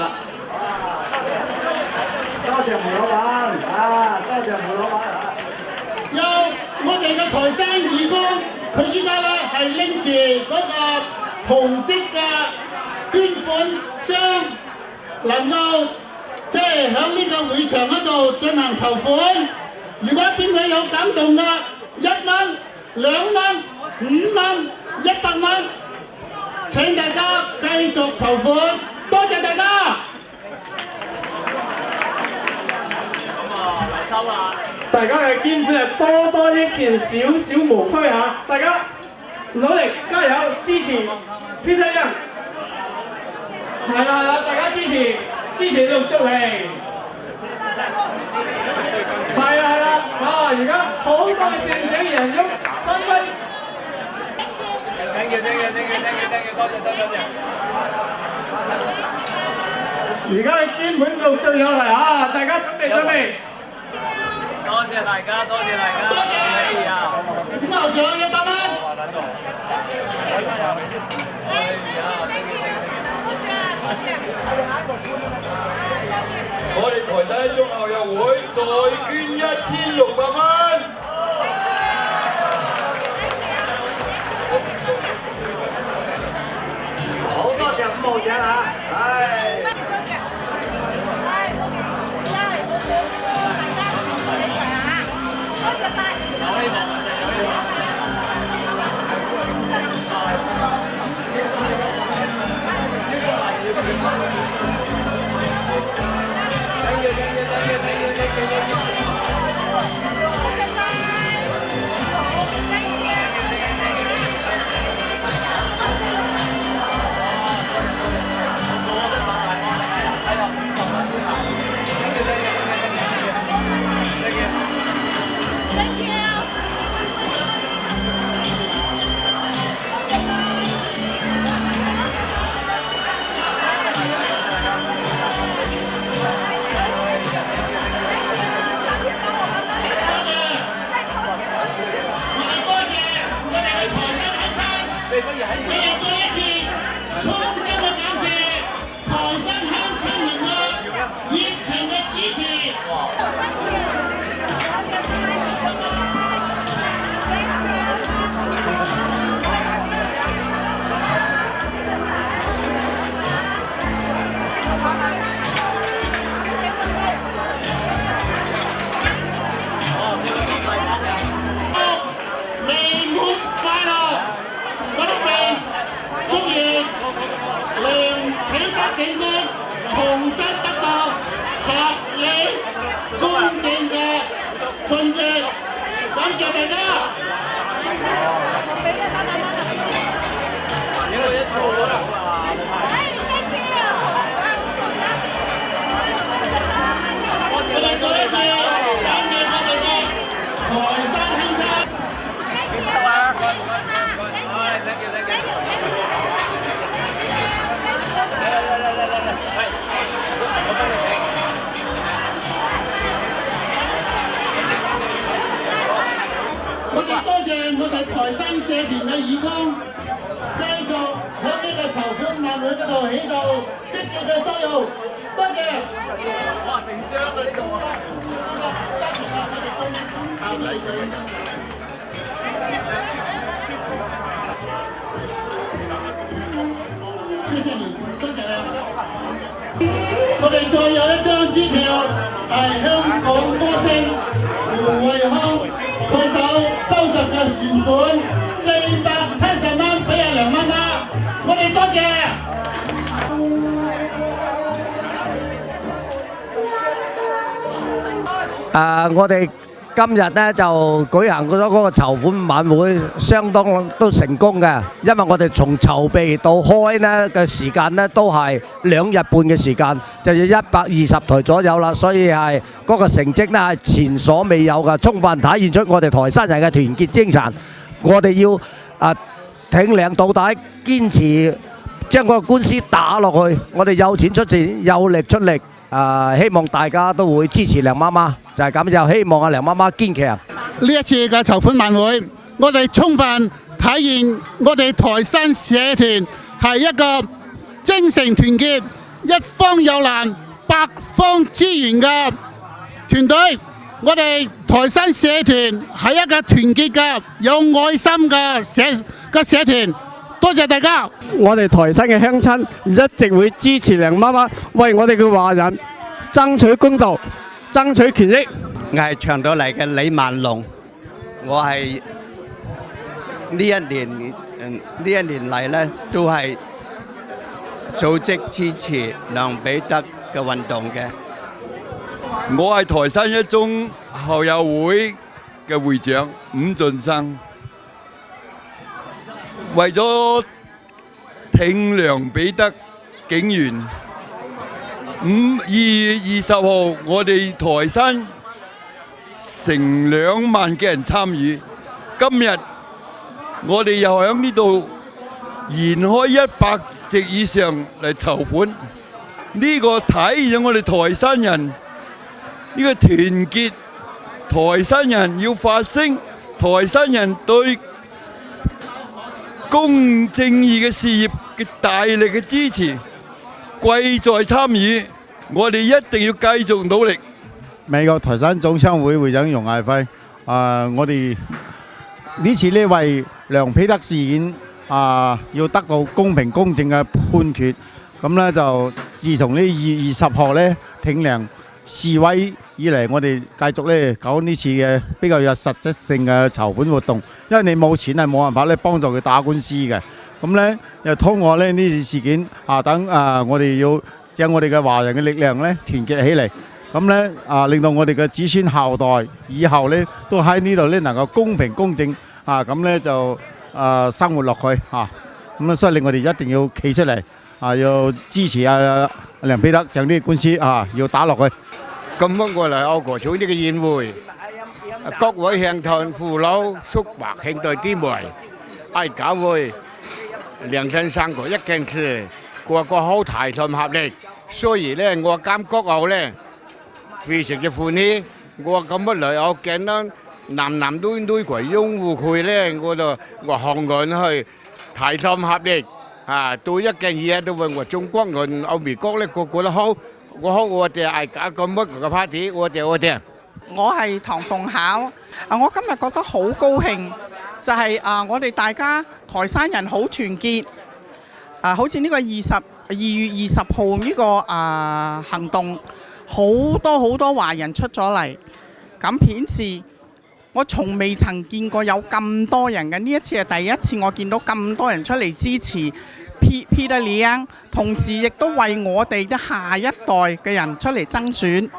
多謝梅老闆，多謝梅老闆。有我哋嘅台山義工，佢依家咧係拎住嗰個紅色嘅捐款箱，能夠即係喺呢個會場嗰度進行籌款。如果邊位有感動嘅，1蚊、2蚊、5蚊、100蚊。請大家繼續籌款，多謝大家。大家嘅捐款係多多益善，少少無拘嚇。大家努力加油，支持 Peter Young。係啦，大家支持陸續嚟。係啦，而家好多善長人喐紛紛。Thank you，多謝。而家嘅捐款陸續有嚟大家準備。多謝大家。多謝。5號獎100蚊。我哋台山中校友會再捐1600蚊。好多謝5號獎警官重新得到合理公正嘅判決，感謝大家。我哋再一次感謝我哋嘅台山鄉親。我哋多謝我哋台山社團嘅義工，繼續喺呢個籌款晚會嗰度起到積極嘅作用。多謝。哇！成箱啊呢度啊！謝謝你，多謝你。我哋再有一張支票，係香港歌星胡慧康佢收集嘅善款470蚊俾阿梁媽媽，我哋多謝。我哋今日咧就舉行咗嗰個籌款晚會，相當都成功嘅，因為我哋從籌備到開咧嘅時間咧都係2日半嘅時間，就要120台左右啦，所以係嗰個成績咧係前所未有嘅，充分體現出我哋台山人嘅團結精神。我哋要挺領到底，堅持將嗰個官司打落去。我哋有錢出錢，有力出力。希望大家都會支持梁媽媽，就係咁，就希望阿梁媽媽堅強。呢一次嘅籌款晚會，我哋充分體現我哋台山社團係一個精誠團結、一方有難、百方支援嘅團隊。我哋台山社團係一個團結嘅、有愛心嘅社團。多謝大家！我哋台山嘅鄉親一直會支持梁媽媽，為我哋嘅華人爭取公道、爭取權益。我係長島嚟嘅李萬龍，我係呢一年嚟咧都係組織支持梁彼得嘅運動嘅。我係台山一中校友會嘅會長伍俊生。為咗挺梁彼得警員，2月20號我哋台山成2萬嘅人參與。今日我哋又喺呢度延開100席以上嚟籌款，呢個體現我哋台山人呢個團結，台山人要發聲，台山人對公正義嘅事業嘅大力嘅支持，貴在參與，我哋一定要繼續努力。美國台山總商會會長容毅輝，我哋呢次呢為梁彼得事件要得到公平公正嘅判決，咁咧就自從呢2月20號咧挺梁示威以嚟，我哋繼續咧搞呢次嘅比較有實質性嘅籌款活動，因為你冇錢係冇辦法咧幫助佢打官司嘅。咁咧又通過咧呢次事件等我哋要將我哋嘅華人嘅力量咧團結起嚟，咁咧令到我哋嘅子孫後代以後咧都喺呢度咧能夠公平公正咁咧就生活落去咁啊，所以我哋一定要企出嚟要支持梁彼得將呢個官司要打落去。咁樣過嚟歐國組呢個宴會，各位鄉親父老叔伯兄弟姊妹，愛教會梁先生嗰一件事，個個好齊心合力，所以咧我感覺到咧非常之歡喜。我咁樣嚟我見到男女佢擁護佢咧，我行人去齊心合力對一件嘢都為我中國人、歐美國咧個個都好。我哋係搞個乜個 party， 我哋。我係唐鳳巧，我今日覺得好高興，就係我哋大家台山人好團結，好似呢個2月20號呢個行動，好多華人出咗嚟，咁顯示我從未曾見過有咁多人嘅，呢一次係第一次我見到咁多人出嚟支持 Peter Liang， 同時亦都為我哋嘅下一代嘅人出嚟爭選。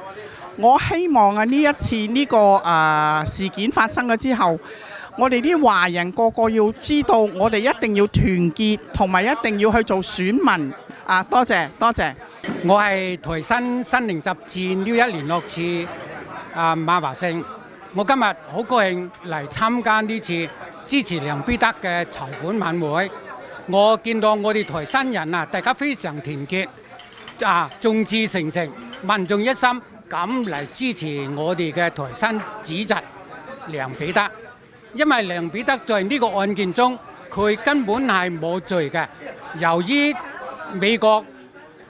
我希望呢一次呢個事件發生咗之後，我哋啲華人個個要知道，我哋一定要團結，同埋一定要去做選民。多謝。我係台山新寧集戰1聯絡處馬華勝，我今日好高興嚟參加呢次支持梁必德嘅籌款晚會。我見到我哋台山人大家非常團結，眾志成城，民眾一心。咁嚟支持我哋嘅台山子侄梁彼得，因為梁彼得在呢個案件中，佢根本係冇罪嘅。由於美國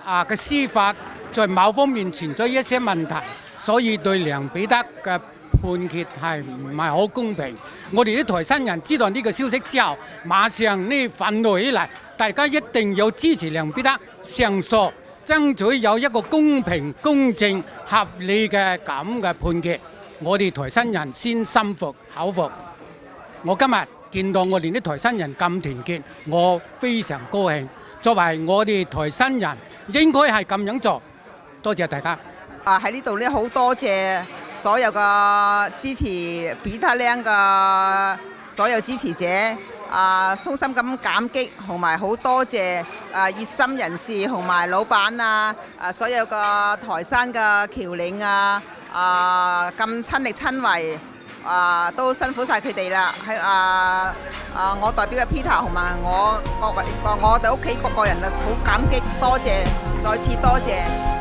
嘅司法在某方面存在一些問題，所以對梁彼得嘅判決係唔係好公平。我哋啲台山人知道呢個消息之後，馬上呢憤怒起嚟，大家一定要支持梁彼得上訴。爭取有一個公平、公正、合理嘅咁嘅判決，我哋台山人先心服口服。我今日見到我哋啲台山人咁團結，我非常高興。作為我哋台山人，應該係咁樣做。多謝大家。喺呢度咧，好多謝所有嘅支持 Peter Liang 嘅所有支持者。衷心咁感激，同埋好多謝熱心人士同埋老闆所有個台山嘅僑領咁親力親為，都辛苦晒佢哋啦。我代表嘅 Peter 同埋我哋屋企各個人好感激，多謝，再次多謝。